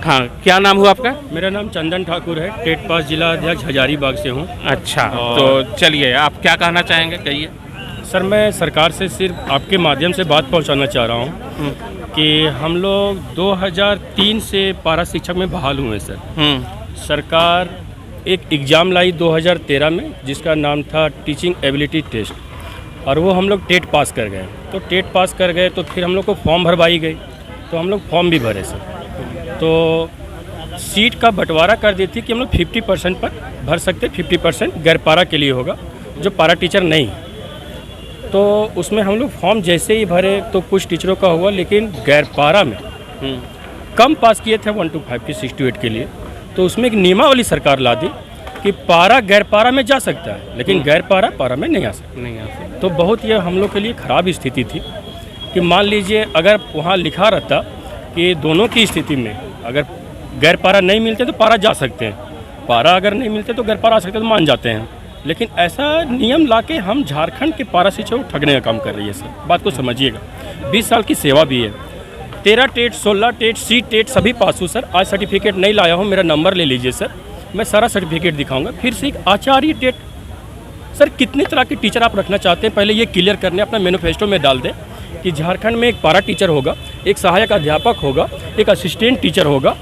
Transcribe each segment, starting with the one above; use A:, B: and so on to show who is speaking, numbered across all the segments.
A: हाँ, क्या नाम हुआ आपका?
B: मेरा नाम चंदन ठाकुर है, टेट पास जिला अध्यक्ष हजारीबाग से हूँ।
A: अच्छा, तो चलिए आप क्या कहना चाहेंगे, कहिए।
B: सर मैं सरकार से सिर्फ आपके माध्यम से बात पहुंचाना चाह रहा हूं कि हम लोग 2003 से पारा शिक्षक में बहाल हुए सर। सरकार एक एग्ज़ाम लाई 2013 में जिसका नाम था टीचिंग एबिलिटी टेस्ट, और वो हम लोग टेट पास कर गए। तो टेट पास कर गए तो फिर हम लोग को फॉर्म भरवाई गई, तो हम लोग फॉर्म भी भरे सर। तो सीट का बंटवारा कर दी थी कि हम लोग 50% पर भर सकते, 50% गैर पारा के लिए होगा, जो पारा टीचर नहीं। तो उसमें हम लोग फॉर्म जैसे ही भरे तो कुछ टीचरों का हुआ, लेकिन गैर पारा में कम पास किए थे 1 to 5 की 6 to 8 के लिए। तो उसमें एक नियमावली सरकार ला दी कि पारा गैर पारा में जा सकता है, लेकिन गैर पारा पारा में नहीं आ सकता। तो बहुत ये हम लोग के लिए ख़राब स्थिति थी कि मान लीजिए अगर वहाँ लिखा रहता कि दोनों की स्थिति में अगर गैर पारा नहीं मिलते तो पारा जा सकते हैं, पारा अगर नहीं मिलते तो गैर पारा आ सकते तो मान जाते हैं। लेकिन ऐसा नियम लाके हम झारखंड के पारा शिक्षक को ठगने का काम कर रही है सर। बात को समझिएगा, 20 साल की सेवा भी है, 13 टेट 16 टेट सी टेट सभी पास हूँ सर। आज सर्टिफिकेट नहीं लाया हूँ, मेरा नंबर ले लीजिए सर, मैं सारा सर्टिफिकेट दिखाऊंगा। फिर से एक आचार्य टेट सर, कितने तरह के टीचर आप रखना चाहते हैं पहले ये क्लियर करने, अपना मैनिफेस्टो में डाल दें कि झारखंड में एक पारा टीचर होगा, एक सहायक अध्यापक होगा, एक असिस्टेंट टीचर होगा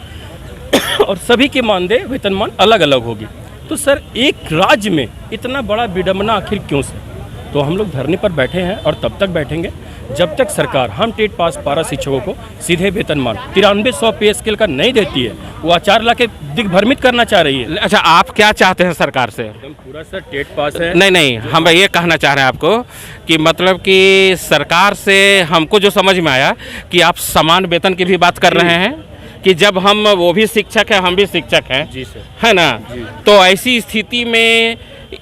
B: और सभी के मानदेय वेतनमान अलग अलग होगी। तो सर एक राज्य में इतना बड़ा विडंबना आखिर क्यों सर? तो हम लोग धरने पर बैठे हैं और तब तक बैठेंगे जब तक सरकार हम टेट पास पारा शिक्षकों को सीधे वेतनमान 9300 पे स्केल का नहीं देती है। वो आचार ला के दिग्भ्रमित करना चाह रही है।
A: अच्छा, आप क्या चाहते हैं सरकार से?
B: एकदम पूरा सर टेट पास है।
A: नहीं, हम ये कहना चाह रहे हैं आपको कि मतलब कि सरकार से हमको जो समझ में आया कि आप समान वेतन की भी बात कर रहे हैं कि जब हम वो भी शिक्षक हैं हम भी शिक्षक हैं, जी सर, है ना? तो ऐसी स्थिति में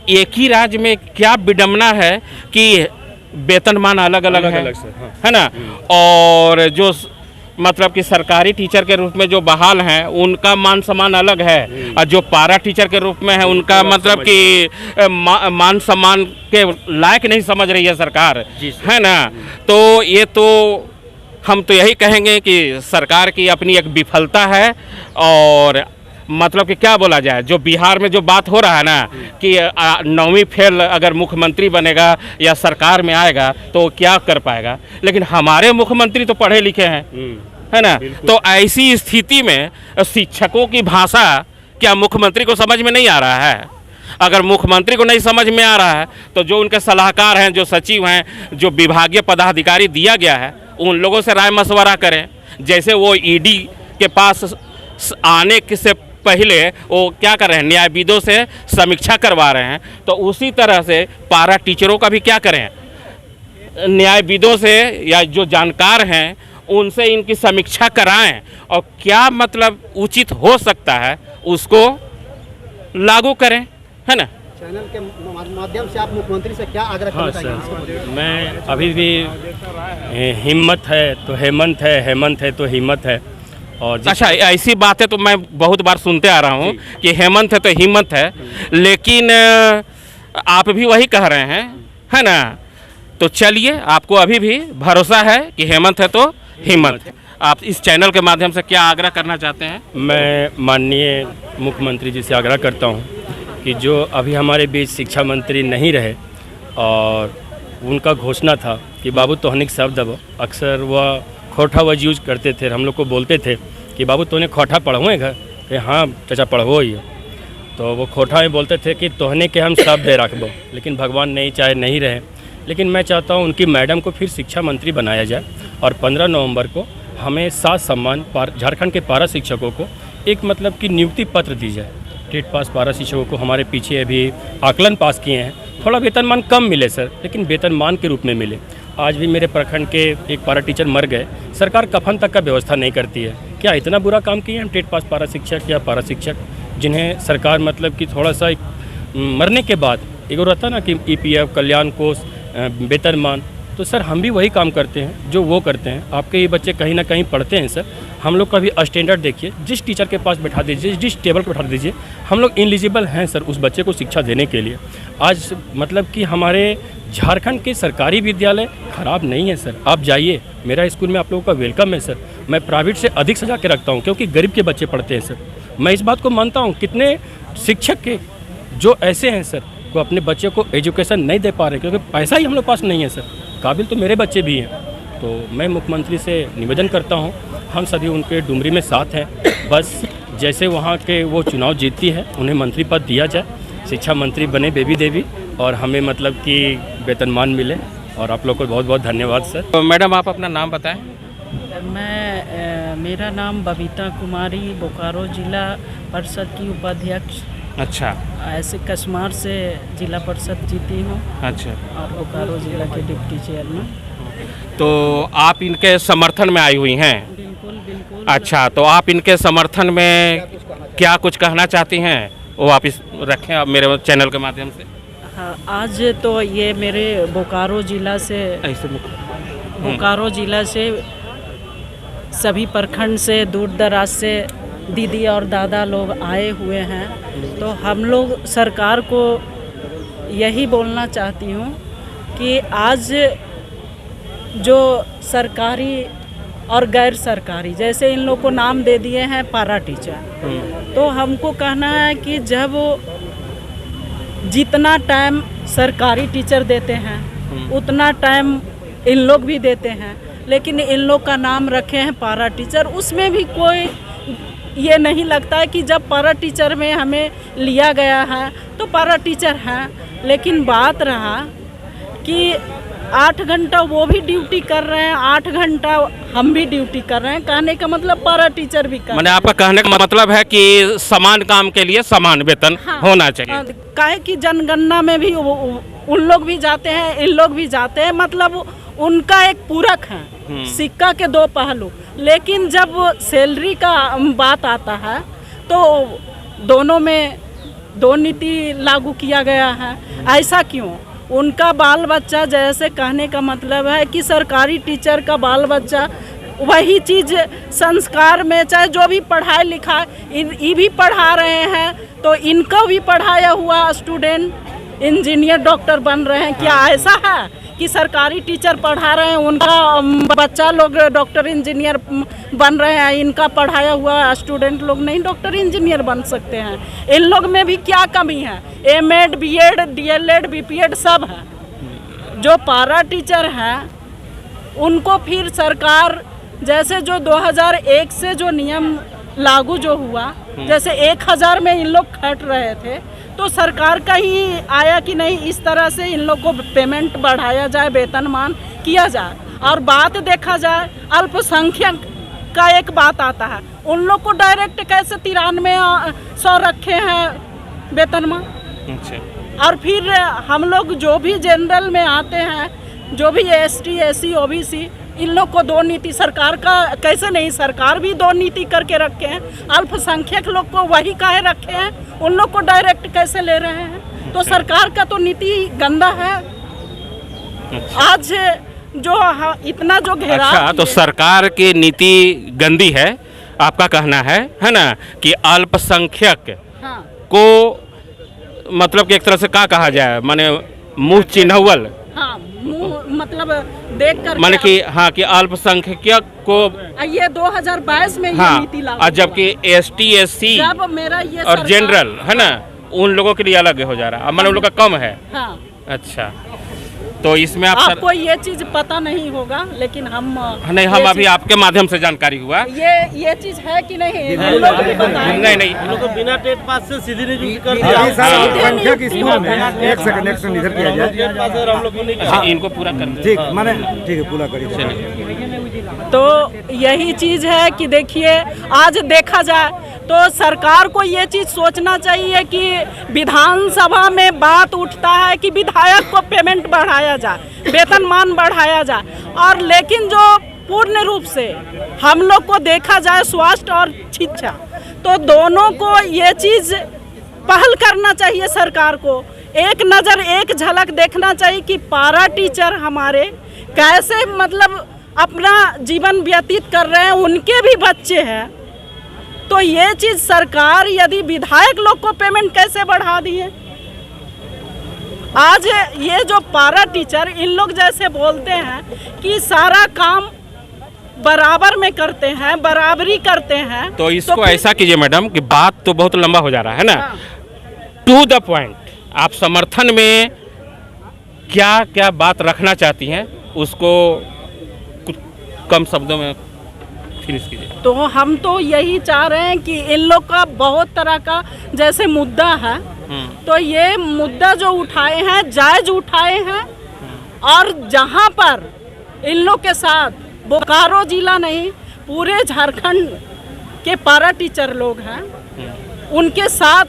A: एक ही राज्य में क्या विडंबना है कि वेतनमान अलग अलग है, हाँ। है ना? और जो मतलब कि सरकारी टीचर के रूप में जो बहाल हैं उनका मान सम्मान अलग है, और जो पारा टीचर के रूप में है उनका मतलब कि मान सम्मान के लायक नहीं समझ रही है सरकार, है ना? तो ये तो हम तो यही कहेंगे कि सरकार की अपनी एक विफलता है। और मतलब कि क्या बोला जाए, जो बिहार में जो बात हो रहा है ना कि 9वीं फेल अगर मुख्यमंत्री बनेगा या सरकार में आएगा तो क्या कर पाएगा, लेकिन हमारे मुख्यमंत्री तो पढ़े लिखे हैं, है ना? तो ऐसी स्थिति में शिक्षकों की भाषा क्या मुख्यमंत्री को समझ में नहीं आ रहा है? अगर मुख्यमंत्री को नहीं समझ में आ रहा है तो जो उनके सलाहकार हैं, जो सचिव हैं, जो विभागीय पदाधिकारी दिया गया है, उन लोगों से राय मशवरा करें। जैसे वो ईडी के पास आने से पहले वो क्या कर रहे हैं, न्यायविदों से समीक्षा करवा रहे हैं, तो उसी तरह से पारा टीचरों का भी क्या करें, न्यायविदों से या जो जानकार हैं उनसे इनकी समीक्षा कराएं और क्या मतलब उचित हो सकता है उसको लागू करें, है ना?
C: चैनल के माध्यम से आप मुख्यमंत्री से क्या आग्रह करना चाहेंगे?
B: मैं अभी भी हिम्मत है तो हेमंत है, हेमंत है तो हिम्मत है। और
A: अच्छा, ऐसी बातें तो मैं बहुत बार सुनते आ रहा हूँ कि हेमंत है तो हिम्मत है, लेकिन आप भी वही कह रहे हैं, है ना? तो चलिए, आपको अभी भी भरोसा है कि हेमंत है तो हिम्मत है। आप इस चैनल के माध्यम से क्या आग्रह करना चाहते हैं?
B: मैं माननीय मुख्यमंत्री जी से आग्रह करता हूँ कि जो अभी हमारे बीच शिक्षा मंत्री नहीं रहे और उनका घोषणा था कि बाबू तोहनिक शब्द, अक्सर वह खोटा वज यूज करते थे। हम लोग को बोलते थे कि बाबू तोहने खोटा पढ़ो है घर, कि हाँ चाचा पढ़ो ही। तो वो खोटा में बोलते थे कि तोहने के हम शब्द दे रखबो, लेकिन भगवान नहीं चाहे नहीं रहे। लेकिन मैं चाहता हूँ उनकी मैडम को फिर शिक्षा मंत्री बनाया जाए और 15 नवंबर को हमें 7 सम्मान झारखंड के पारा शिक्षकों को एक मतलब कि नियुक्ति पत्र दी जाए। टेट पास पारा शिक्षकों को हमारे पीछे अभी आकलन पास किए हैं, थोड़ा वेतनमान कम मिले सर, लेकिन वेतनमान के रूप में मिले। आज भी मेरे प्रखंड के एक पारा टीचर मर गए, सरकार कफन तक का व्यवस्था नहीं करती है। क्या इतना बुरा काम किए हम टेट पास पारा शिक्षक या पारा शिक्षक, जिन्हें सरकार मतलब कि थोड़ा सा मरने के बाद एक रहता ना कि EPF कल्याण कोष वेतनमान, तो सर हम भी वही काम करते हैं जो वो करते हैं। आपके ये बच्चे कहीं ना कहीं पढ़ते हैं सर, हम लोग का भी स्टैंडर्ड देखिए, जिस टीचर के पास बैठा दीजिए, जिस टेबल पर बैठा दीजिए, हम लोग इलिजिबल हैं सर उस बच्चे को शिक्षा देने के लिए। आज मतलब कि हमारे झारखंड के सरकारी विद्यालय ख़राब नहीं है सर, आप जाइए, मेरा स्कूल में आप लोगों का वेलकम है सर। मैं प्राइवेट से अधिक सजा के रखता हूँ, क्योंकि गरीब के बच्चे पढ़ते हैं सर। मैं इस बात को मानता हूँ, कितने शिक्षक के जो ऐसे हैं सर, वो अपने बच्चे को एजुकेशन नहीं दे पा रहे क्योंकि पैसा ही हम लोग पास नहीं है सर। काबिल तो मेरे बच्चे भी हैं। तो मैं मुख्यमंत्री से निवेदन करता हूँ, हम सभी उनके डुमरी में साथ हैं। बस जैसे वहाँ के वो चुनाव जीतती है, उन्हें मंत्री पद दिया जाए, शिक्षा मंत्री बने बेबी देवी, और हमें मतलब कि वेतनमान मिले। और आप लोग को बहुत बहुत धन्यवाद सर।
A: तो मैडम आप अपना नाम बताएं।
D: मेरा नाम बबीता कुमारी, बोकारो जिला परिषद की उपाध्यक्ष।
A: अच्छा।
D: ऐसे कस्मार से जिला परिषद जीती हूँ।
A: अच्छा।
D: और बोकारो जिला के डिप्टी चेयरमैन।
A: तो आप इनके समर्थन में आई हुई हैं?
D: बिल्कुल बिल्कुल।
A: अच्छा, तो आप इनके समर्थन में क्या कुछ कहना चाहती हैं, वो आप इस रखें आप मेरे चैनल के माध्यम से।
D: हाँ, आज तो ये मेरे बोकारो जिला से सभी प्रखंड से, दूर दराज से दीदी और दादा लोग आए हुए हैं। तो हम लोग सरकार को यही बोलना चाहती हूँ कि आज जो सरकारी और गैर सरकारी, जैसे इन लोग को नाम दे दिए हैं पारा टीचर, तो हमको कहना है कि जब जितना टाइम सरकारी टीचर देते हैं उतना टाइम इन लोग भी देते हैं, लेकिन इन लोग का नाम रखे हैं पारा टीचर। उसमें भी कोई ये नहीं लगता है कि जब पारा टीचर में हमें लिया गया है तो पारा टीचर हैं, लेकिन बात रहा कि 8 घंटा वो भी ड्यूटी कर रहे हैं, 8 घंटा हम भी ड्यूटी कर रहे हैं। कहने का मतलब पारा टीचर भी कर।
A: मैंने आपका कहने का मतलब है कि समान काम के लिए समान वेतन होना चाहिए।
D: काहे कि जनगणना में भी उन लोग भी जाते हैं, इन लोग भी जाते हैं, मतलब उनका एक पूरक है, सिक्का के दो पहलू। लेकिन जब सैलरी का बात आता है तो दोनों में दो नीति लागू किया गया है। ऐसा क्यों? उनका बाल बच्चा, जैसे कहने का मतलब है कि सरकारी टीचर का बाल बच्चा वही चीज़ संस्कार में, चाहे जो भी पढ़ाई लिखाई ये भी पढ़ा रहे हैं, तो इनका भी पढ़ाया हुआ स्टूडेंट इंजीनियर डॉक्टर बन रहे हैं। क्या ऐसा है कि सरकारी टीचर पढ़ा रहे हैं, उनका बच्चा लोग डॉक्टर इंजीनियर बन रहे हैं, इनका पढ़ाया हुआ स्टूडेंट लोग नहीं डॉक्टर इंजीनियर बन सकते हैं? इन लोग में भी क्या कमी है? एमएड, बीएड, डीएलएड, बीपीएड सब है। जो पारा टीचर हैं उनको फिर सरकार, जैसे जो 2001 से जो नियम लागू जो हुआ, जैसे 1000 में इन लोग खट रहे थे, तो सरकार का ही आया कि नहीं इस तरह से इन लोग को पेमेंट बढ़ाया जाए, वेतनमान किया जाए। और बात देखा जाए अल्पसंख्यक का एक बात आता है, उन लोग को डायरेक्ट कैसे 9300 रखे हैं वेतनमान।
A: अच्छा।
D: और फिर हम लोग जो भी जनरल में आते हैं, जो भी एसटी, एससी, ओबीसी, इन लोग को दो नीति सरकार का कैसे नहीं, सरकार भी दो नीति करके रखे हैं। अल्पसंख्यक लोग को वही काहे रखे हैं, उन लोग को डायरेक्ट कैसे ले रहे हैं? तो सरकार का तो नीति गंदा है। आज जो इतना जो घेराव।
A: अच्छा, तो सरकार की नीति गंदी है, आपका कहना है ना, कि अल्पसंख्यक को मतलब कि एक तरह से क्या कहा जाए, माने मुँह चिन्हवल।
D: हाँ, मतलब देख कर
A: माने कि हाँ कि अल्पसंख्यक को
D: ये 2022 में ये नीति लागू,
A: और जबकि एसटी, एससी
D: जब मेरा ये
A: और जनरल है ना, उन लोगों के लिए अलग हो जा रहा है, मतलब उन लोग का कम है।
D: हाँ।
A: अच्छा, तो इसमें
D: आपको ये चीज पता नहीं होगा, लेकिन हम
A: अभी आपके माध्यम से जानकारी हुआ
D: ये चीज है कि नहीं, हम लोग भी बताएंगे।
A: नहीं
E: लोग को बिना टेट पास से सीधी नियुक्ति कर दिया। एक सेकंड इधर किया जाए, हम लोग को नहीं,
A: इनको पूरा कर
E: ठीक माने, ठीक है पूरा करिए।
D: तो यही चीज है कि देखिए, आज देखा जाए तो सरकार को ये चीज़ सोचना चाहिए कि विधानसभा में बात उठता है कि विधायक को पेमेंट बढ़ाया जाए, वेतनमान बढ़ाया जाए, और लेकिन जो पूर्ण रूप से हम लोग को देखा जाए स्वास्थ्य और शिक्षा, तो दोनों को ये चीज़ पहल करना चाहिए। सरकार को एक नज़र, एक झलक देखना चाहिए कि पारा टीचर हमारे कैसे मतलब अपना जीवन व्यतीत कर रहे हैं, उनके भी बच्चे हैं। तो ये चीज़ सरकार यदि विधायक लोग को पेमेंट कैसे बढ़ा दिए, आज ये जो पारा टीचर इन लोग जैसे बोलते हैं कि सारा काम बराबर में करते हैं, बराबरी करते हैं।
A: तो इसको
D: फिर-
A: ऐसा कीजिए मैडम कि बात तो बहुत लंबा हो जा रहा है ना,
D: हाँ।
A: टू द पॉइंट, आप समर्थन में क्या क्या बात रखना चाहती हैं उसको कुछ कम शब्दों में फिनिश कीजिए।
D: तो हम तो यही चाह रहे हैं कि इन लोग का बहुत तरह का जैसे मुद्दा है, तो ये मुद्दा जो उठाए हैं जायज उठाए हैं, और जहाँ पर इन लोग के साथ बोकारो जिला नहीं पूरे झारखंड के पारा टीचर लोग हैं, उनके साथ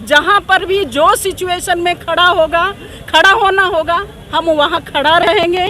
D: जहाँ पर भी जो सिचुएशन में खड़ा होना होगा हम वहाँ खड़ा रहेंगे।